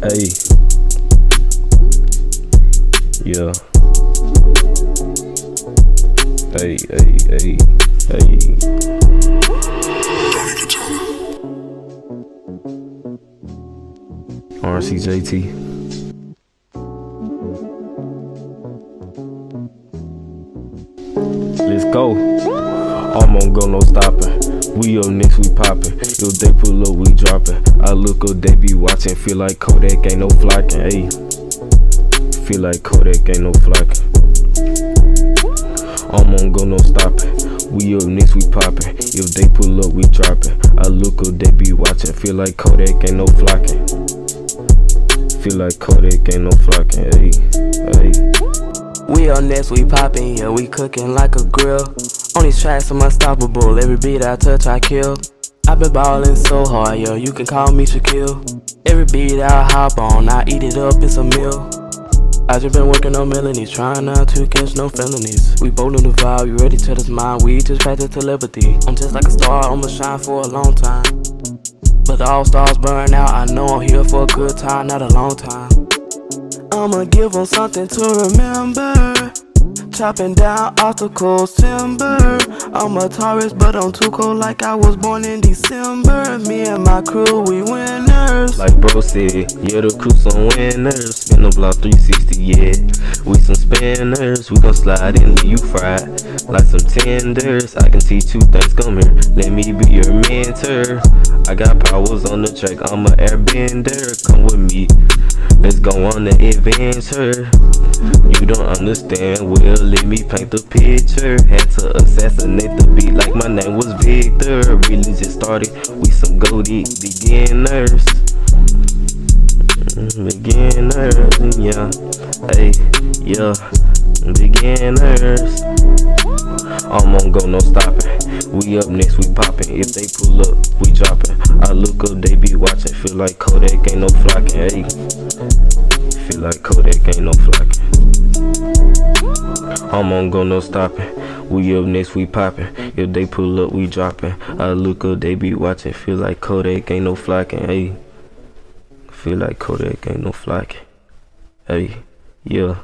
Hey, yeah. Hey, hey, hey, hey. RCJT. Let's go. I'm on go, no stopping. We up next, we poppin'. If they pull up, we droppin'. I look up, they be watchin'. Feel like Kodak ain't no flockin'. Ayy. Feel like Kodak ain't no flockin'. I'm on go, no stoppin'. We up next, we poppin'. If they pull up, we droppin'. I look up, they be watchin'. Feel like Kodak ain't no flockin'. Feel like Kodak ain't no flockin'. Ayy, ayy. We up next, we poppin', yeah, we cookin' like a grill. On these tracks, I'm unstoppable, every beat I touch, I kill. I been ballin' so hard, yo, you can call me Shaquille. Every beat I hop on, I eat it up, it's a meal. I just been working on melodies, trying not to catch no felonies. We both know the vibe, you ready to this mind, we just practice telepathy. I'm just like a star, I'ma shine for a long time. But the all stars burn out, I know I'm here for a good time, not a long time. I'ma give them something to remember. Chopping down obstacles, timber. I'm a Taurus, but I'm too cold like I was born in December. Me and my crew, we winners. Like bro said, yeah, the crew some winners. Spin the block 360, yeah. We some spinners, we gon' slide in you fried like some tenders. I can teach you things, come here, let me be your mentor. I got powers on the track, I'm an airbender. Come with me, let's go on the adventure. You don't understand, well, let me paint the picture. Had to assassinate the beat like my name was Victor. Really just started, we some goated beginners. Beginners, yeah. Hey, yeah, beginners. I'm on go, no stopping. We up next, we poppin'. If they pull up, we droppin'. I look up, they be watchin'. Feel like Kodak ain't no flockin'. Hey, feel like Kodak ain't no flockin'. I'm on go, no stopping. We up next, we poppin'. If they pull up, we droppin'. I look up, they be watchin'. Feel like Kodak ain't no flockin'. Hey, feel like Kodak ain't no flockin'. Hey, yeah.